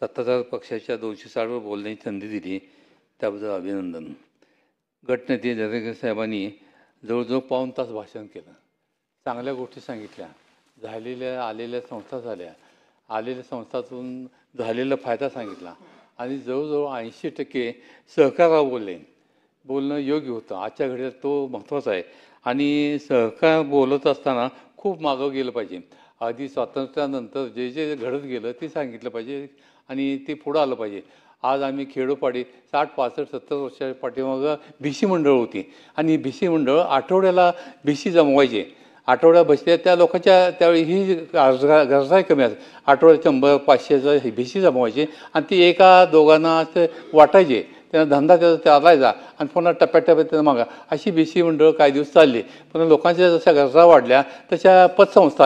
सत्ताधार पक्षाच्या 260 वर बोलण्याची संधी दिली त्याबद्दल अभिनंदन. गटनेते दरेकर साहेबांनी जवळजवळ पाऊण तास भाषण केलं. चांगल्या गोष्टी सांगितल्या, आलेल्या संस्था झाल्या, आलेल्या संस्थातून झालेला फायदा सांगितला आणि जवळजवळ 80% सहकारावर बोलणं योग्य होतं. आजच्या घडीला तो महत्त्वाचा आहे आणि सहकार बोलत असताना खूप मागं गेलं पाहिजे. आधी स्वातंत्र्यानंतर जे जे घडत गेलं ते सांगितलं पाहिजे आणि ते पुढं आलं पाहिजे. आज आम्ही खेडोपाडी 60, 65, 70 वर्षाच्या पाठीमागं भिशी मंडळ होती आणि भिशी मंडळ आठवड्याला भिशी जमवायचे. आठवड्या बसल्या त्या लोकांच्या त्यावेळी ही गरजाही कमी असते. आठवड्यात 100, 500 भिशी जमवायचे आणि ती एका दोघांना असं वाटायचे. त्यांना धंदा त्याचा चालायचा आणि पुन्हा टप्प्याटप्प्यात त्यांना मागा अशी भिशी मंडळ काही दिवस चालली. पण लोकांच्या जशा गरजा वाढल्या तशा पतसंस्था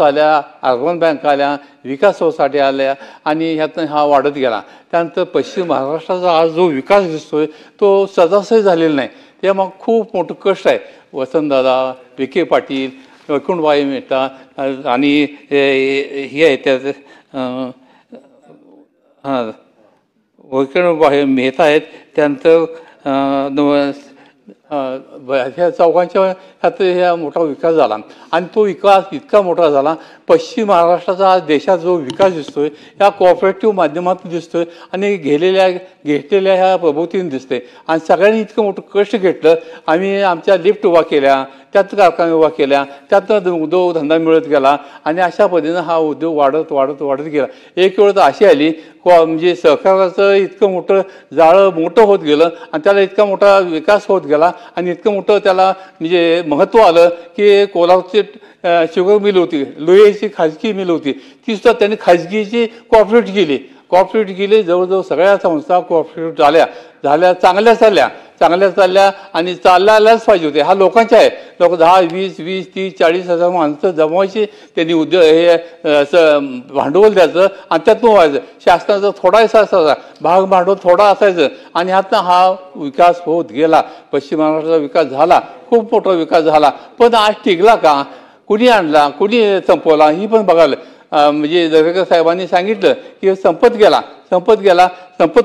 आल्या, अर्बन बँक आल्या, विकास सोसायटी आल्या आणि ह्यातनं हा वाढत गेला. त्यानंतर पश्चिम महाराष्ट्राचा आज जो विकास दिसतोय तो सदासही झालेला नाही. ते मग खूप मोठं कष्ट आहे. वसंतदादा, विखे पाटील, वैकुंठबाई मेहता आणि हे आहे त्याचं वैकुंठबाई मेहता आहेत. त्यानंतर ह्या चौघांच्या ह्यात ह्या मोठा विकास झाला आणि तो विकास इतका मोठा झाला. पश्चिम महाराष्ट्राचा आज देशात जो विकास दिसतोय ह्या कोऑपरेटिव्ह माध्यमातून दिसतोय आणि घेतलेल्या ह्या प्रभूतीने दिसते. आणि सगळ्यांनी इतकं मोठं कष्ट घेतलं. आम्ही आमच्या लिफ्ट उभा केल्या, त्यात कारखाने उभा केल्या, त्यातनं उद्योगधंदा मिळत गेला आणि अशा पद्धतीनं हा उद्योग वाढत गेला. एक वेळ तर अशी आली म्हणजे सहकाराचं इतकं मोठं जाळं मोठं होत गेलं आणि त्याला इतका मोठा विकास होत गेला आणि इतकं मोठं त्याला म्हणजे महत्त्व आलं की कोल्हापूरची शुगर मिल होती, लोह्याची खाजगी मिल होती, ती सुद्धा त्यांनी खाजगीची कॉर्पोरेट केली. जवळजवळ सगळ्या संस्था कॉर्पोरेट झाल्या, चांगल्या चालल्या आणि चालल्याच पाहिजे होते. हा लोकांचा आहे. लोक 10, 20, 30, 40 हजार माणसं जमवायची. त्यांनी उद्योग हे असं भांडवल द्यायचं आणि त्यातून व्हायचं. शासनाचा थोडासा असायचा भाग भांडवल थोडा असायचं आणि ह्यातनं हा विकास होत गेला. पश्चिम महाराष्ट्राचा विकास झाला, खूप मोठा विकास झाला. पण आज टिकला का? कुणी आणला, कुणी संपवला ही पण बघायला म्हणजे दरेकर साहेबांनी सांगितलं की संपत गेला.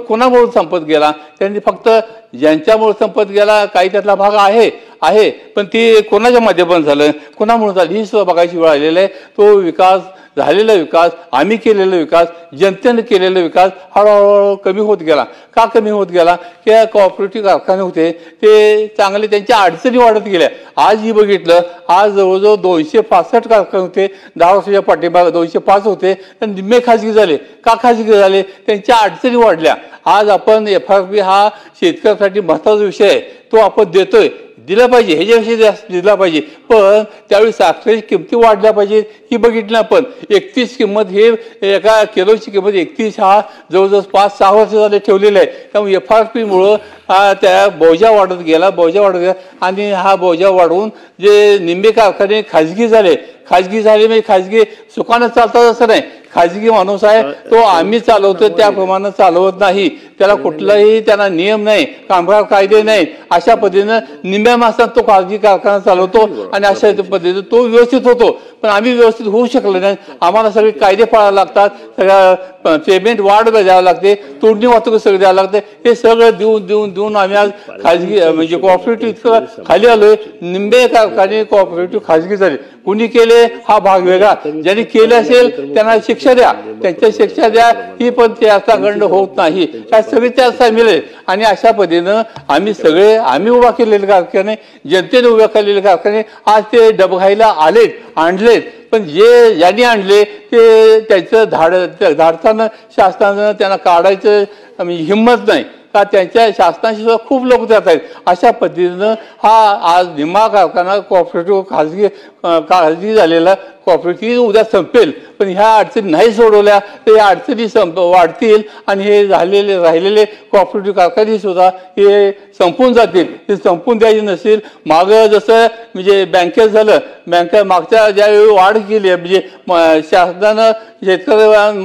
कोणामुळे संपत गेला? त्यांनी फक्त ज्यांच्यामुळे संपत गेला काही त्यातला भाग आहे पण ते कोणाच्या माध्यमातून झालं, कोणामुळे झालं ही सुद्धा बघायची वेळ आलेली आहे. तो विकास, झालेला विकास, आम्ही केलेला विकास, जनतेने केलेला विकास हळूहळू कमी होत गेला. का कमी होत गेला? की कॉपरेटिव्ह कारखाने होते ते चांगले, त्यांच्या अडचणी वाढत गेल्या. आज ही बघितलं, आज जवळजवळ 265 कारखाने होते. 10 वर्षाच्या पाठीमागे 205 होते, तर निम्मे खाजगी झाले. का खाजगी झाले? त्यांच्या अडचणी वाढल्या. आज आपण FRP हा शेतकऱ्यासाठी महत्त्वाचा विषय आहे, तो आपण दिला पाहिजे, ह्याच्याविषयी जास्त दिला पाहिजे. पण त्यावेळी साखरेची किमती वाढल्या पाहिजे ही बघितलं आपण. 31 किंमत हे एका किलोची किंमत 31 हा जवळजवळ 5-6 वर्ष झाले ठेवलेलं आहे. त्यामुळे FRPमुळं हा त्या बोजा वाढत गेला आणि हा बोजा वाढवून जे निम्मे कारखाने खाजगी झाले म्हणजे खाजगी सुखानं चालतात असं नाही. खाजगी माणूस आहे तो आम्ही चालवतो त्याप्रमाणे चालवत नाही. त्याला कुठलाही त्यांना नियम नाही, कामगार कायदे नाही. अशा पद्धतीनं निम्म्या माणसात तो खाजगी कारखाना चालवतो आणि अशा पद्धतीने तो व्यवस्थित होतो. पण आम्ही व्यवस्थित होऊ शकलो नाही. आम्हाला सगळे कायदे पाळावे लागतात, सगळ्या पेमेंट वाढ द्यावं लागते, तोडणी वाहतूक सगळं द्यावं लागते. हे सगळं देऊन आम्ही आज खाजगी म्हणजे कोऑपरेटिव्ह इतकं खाली आलोय. निम्मे कारखाने कोऑपरेटिव्ह खाजगी झाले. कुणी केले हा भाग वेगळा. ज्यांनी केले असेल त्यांना शिक्षा द्या, त्यांच्या शिक्षा द्या, ही पण त्याचा गंड होत नाही. त्या सगळे त्या सामील आहेत. आणि अशा पद्धतीनं आम्ही उभा केलेले कारखाने, जनतेने उभा केलेले कारखाने आज ते डबघाईला आणलेत. पण ज्यांनी आणले ते त्याचं धाडसानं शासनानं त्यांना काढायचं हिंमत नाही का? त्यांच्या शासनाशी सुद्धा खूप लोक जात आहेत. अशा पद्धतीनं हा आज निम्मा कारखाना कोऑपरेटिव्ह खाजगी झालेला कोऑपरेटिव्ह उद्या संपेल. पण ह्या अडचणी नाही सोडवल्या तर या अडचणी वाढतील आणि हे राहिलेले कोऑपरेटिव्ह कारखाने सुद्धा हे संपून जातील. ते संपून द्यायचे नसेल. मागं जसं म्हणजे बँकेत झालं, बँका मागच्या ज्यावेळी वाढ केली म्हणजे शासनानं शेतकऱ्यांना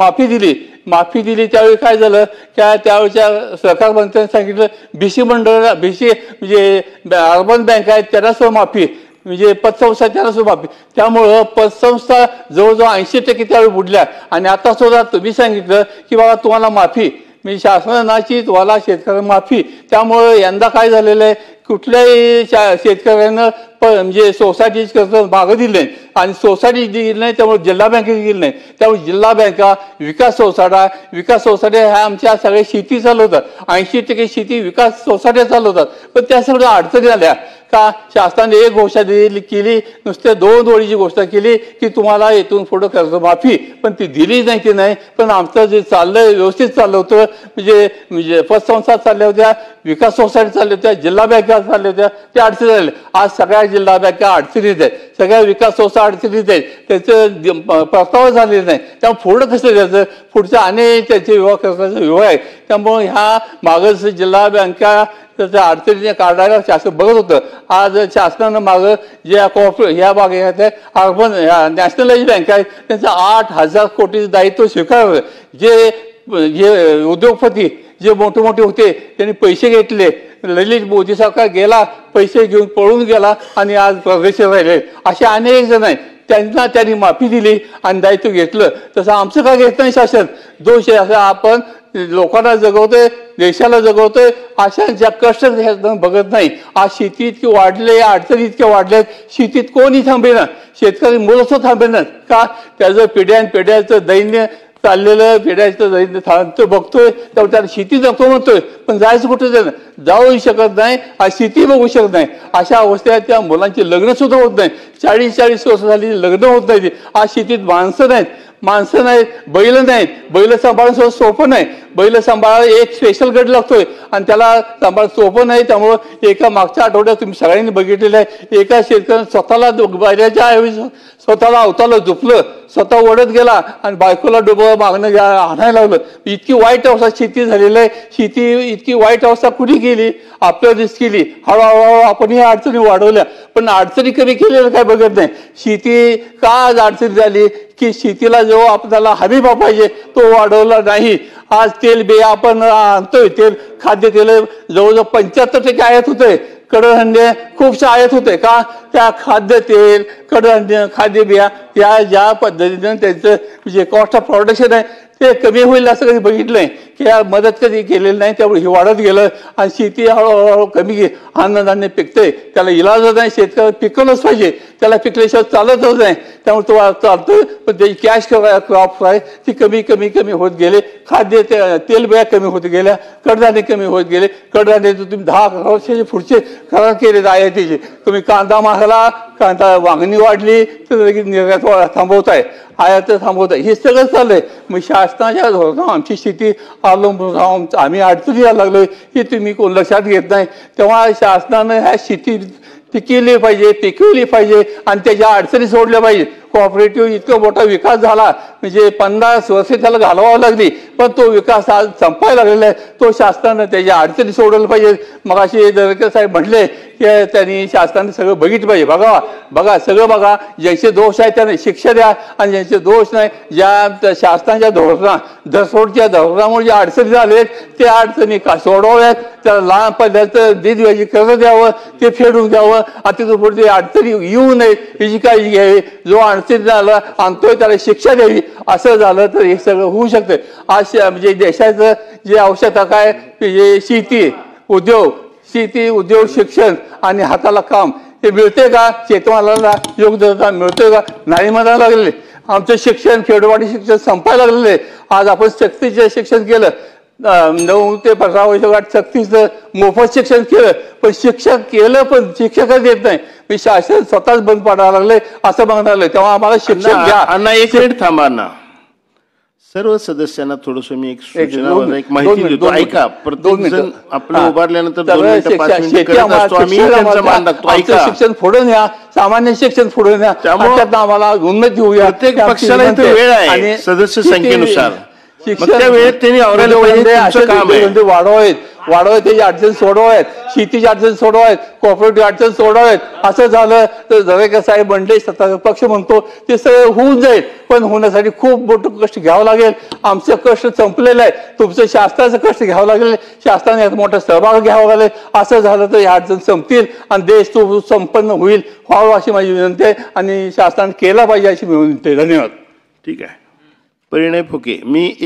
माफी दिली त्यावेळी काय झालं? त्यावेळेच्या सरकार मंत्र्यांनी सांगितलं भिशी म्हणजे अर्बन बँक आहेत त्यांना सुद्धा माफी. म्हणजे पतसंस्थांना सुद्धा माफी. त्यामुळं पतसंस्था जवळजवळ 80% त्यावेळी बुडल्या. आणि आता सुद्धा तुम्ही सांगितलं की बाबा तुम्हाला माफी, म्हणजे शासनाची तुम्हाला शेतकऱ्यांना माफी. त्यामुळं यंदा काय झालेलं आहे, कुठल्याही शेतकऱ्यांना म्हणजे सोसायटी कर्ज मागं दिलं नाही आणि सोसायटी दिली नाही, त्यामुळे जिल्हा बँकेत दिली नाही. त्यामुळे जिल्हा बँका, विकास सोसायट्या ह्या आमच्या सगळ्या शेती चालवतात. 80% शेती विकास सोसायट्या चालवतात. पण त्या सगळ्या अडचणी आल्या का शासनाने एक घोषणा केली, नुसत्या 2 ओळीची घोषणा केली की तुम्हाला इथून पुढं कर्जमाफी, पण ती दिली नाही की नाही. पण आमचं जे चाललंय व्यवस्थित चाललं होतं, म्हणजे पतसंस्था चालल्या होत्या, विकास सोसायटी चालल्या होत्या, जिल्हा बँका चालल्या होत्या, त्या अडचणी झाल्या. आज सगळ्या जिल्हा बँका अडचणीत आहेत, सगळ्या विकास संस्था अडचणीत आहेत, त्याचं प्रस्ताव झालेलं नाही. त्यामुळे पुढं कसं द्यायचं, पुढचं अनेक त्याचे विभाग करण्याचा विभाग आहे. त्यामुळे ह्या मागं जिल्हा बँका त्याच्या अडचणीने काढायला शासन बघत होतं. आज शासनानं मागं ज्या ह्या भागात अर्बन नॅशनलाइज बँक आहेत त्यांचं 8,000 कोटीचं दायित्व स्वीकारलं. जे उद्योगपती जे मोठे मोठे होते त्यांनी पैसे घेतले, ललित मोदी सरकार गेला, पैसे घेऊन पळून गेला आणि आज परदेशी राहिले. असे अनेक जण आहेत, त्यांनी माफी दिली आणि दायित्व घेतलं. तसं आमचं काय घेत नाही शासन. दोष असं आपण लोकांना जगवतोय, देशाला जगवतोय, अशांच्या कष्ट बघत नाही. आज शेती इतकी वाढले, अडचणी इतक्या वाढल्यात, शेतीत कोणी थांबेना, शेतकरी मुलं थांबेना का, त्याचं पिढ्याचं दैन्य चाललेलं, पिढ्याचं दैन्य थांबतो बघतोय. त्यामुळे त्याला शेती जगतो म्हणतोय, पण जायचं कुठं जाऊही शकत नाही, आज शेती बघू शकत नाही. अशा अवस्थेत त्या मुलांची लग्न सुद्धा होत नाही. 40-40 वर्ष झाली लग्न होत नाही. आज शेतीत माणसं नाहीत, बैल नाहीत, बैल सांभाळणं सुद्धा सोपं नाही. बैल सांभाळायला एक स्पेशल गट लागतोय आणि त्याला सांभाळ सोपं नाही. त्यामुळं एका मागच्या आठवड्यात तुम्ही सगळ्यांनी बघितलेलं आहे, एका शेतकऱ्यानं स्वतःला बैलाच्या ऐवजी स्वतःला अवताला झोपलं, स्वतः ओढत गेला आणि बायकोला डोबं मागणं आणायला लावलं. इतकी वाईट अवस्था शेती झालेली आहे. शेती इतकी वाईट अवस्था कुणी केली, आपल्याला केली. हळूहळू आपण ह्या अडचणी वाढवल्या, पण अडचणी कमी केलेल्या काय बघत नाही. शेती का आज अडचणी झाली की शेतीला जो आपल्याला हमी भाव पाहिजे तो वाढवला नाही. आज तेल बिया आपण आणतोय, खाद्यतेल जवळजवळ 75% आयात होतंय. कडधान्य खूपशा आयात होते का, त्या खाद्यतेल, कडधान्य, खाद्य बिया या ज्या पद्धतीनं त्यांचं जे कॉस्ट ऑफ प्रोडक्शन आहे ते कमी होईल असं कधी बघितलं नाही की या मदत कधी केलेली नाही. त्यामुळे हे वाढत गेलं आणि शेती हळूहळू कमी अन्नधान्य पिकतंय, त्याला इलाजच नाही. शेतकऱ्याला पिकवलंच पाहिजे, त्याला पिकल्याशिवाय चालतच नाही. त्यामुळे तो चालतोय, पण त्याची कॅश क्रॉप आहे ती कमी होत गेले. खाद्य तेल बिया कमी होत गेल्या, कडधान्य कमी होत गेले. कडधान्याचे तुम्ही 10 वर्षाचे पुढचे करार केले आयातीचे. तुम्ही कांदा महागला, कांदा मागणी वाढली तर लगेच निर्यात थांबवताय, आयात थांबवताय. हे सगळं चाललंय. मग शासनाच्या धोरणावर आमची शेती अवलंबून राहून आम्ही अडचणी यायला लागलोय हे तुम्ही कोण लक्षात घेत नाही. तेव्हा शासनानं ह्या शेती पिकवली पाहिजे आणि त्याच्या अडचणी सोडल्या पाहिजे. कोऑपरेटिव्ह इतका मोठा विकास झाला, म्हणजे 50 वर्षे त्याला घालवावं लागली, पण तो विकास आज संपायला लागलेला आहे. तो शासनानं त्याच्या अडचणी सोडवल्या पाहिजे. मग असे दरेकर साहेब म्हटले की त्यांनी शासनाने सगळं बघितलं पाहिजे. बघा सगळं बघा, ज्यांचे दोष आहेत त्यांना शिक्षा द्या आणि ज्यांचे दोष नाही, ज्या शासनाच्या धरसोडच्या धोरणामुळे ज्या अडचणी झालेत त्या अडचणी का सोडवाव्यात. त्याला लहान पदार्थ द्यायची कर्ज द्यावं, ते फेडून द्यावं. आता पुढे अडचणी येऊ नये याची काळजी घ्यावी. जो अडचणी झाला आणतोय त्याला शिक्षा द्यावी. असं झालं तर हे सगळं होऊ शकतं. आज म्हणजे देशाचं जे आवश्यकता काय, शेती उद्योग शिक्षण आणि हाताला काम हे मिळते का, शेतमालाला योग्य मिळतोय का, नाही म्हणायला लागले. आमचं शिक्षण खेडोपाडी शिक्षण संपायला लागलेलं आहे. आज आपण सक्तीचं शिक्षण केलं, 9 ते 15 वर्षात सक्तीचं मोफत शिक्षण केलं, पण शिक्षण केलं पण शिक्षकच देत नाही. मी शासन स्वतःच बंद पाडायला लागले असं म्हणाले. तेव्हा आम्हाला शिक्षण घ्या. अण्णा एक मिनिट थांबा ना. सर्व सदस्यांना थोडस मी एक सूचना एक माहिती देतो, ऐका. प्रत्येक जण आपलं उभारल्यानंतर 2 मिनिटं 5 मिनिटं करत असतो आम्ही, त्यांचा मान लागतो. ऐका, शिक्षण पुढे न्या, सामान्य शिक्षण पुढे न्या, त्यामुळे आम्हाला उन्नती होऊया. प्रत्येक पक्षाला इथे वेळ आहे सदस्य संख्येनुसार. त्या वेळेत त्यांनी वाढवावेत. वाढवायत, त्याची अडचण सोडवायत, शेतीची अडचण सोडवायत, कॉपरेटिव्ह अडचण सोडवायत. असं झालं तर जवळकर साहेब मंडळी सत्ता पक्ष म्हणतो ते सगळं होऊन जाईल, पण होण्यासाठी खूप मोठं कष्ट घ्यावं लागेल. आमचं कष्ट संपलेलं आहे, तुमचं शासनाचं कष्ट घ्यावं लागेल, शासनाने यात मोठा सहभाग घ्यावा लागेल. असं झालं तर या अडचण संपतील आणि देश तो संपन्न होईल, व्हावं अशी माझी विनंती आहे आणि शासनाने केला पाहिजे अशी विनंती आहे. धन्यवाद. ठीक आहे. परिणय फुके, मी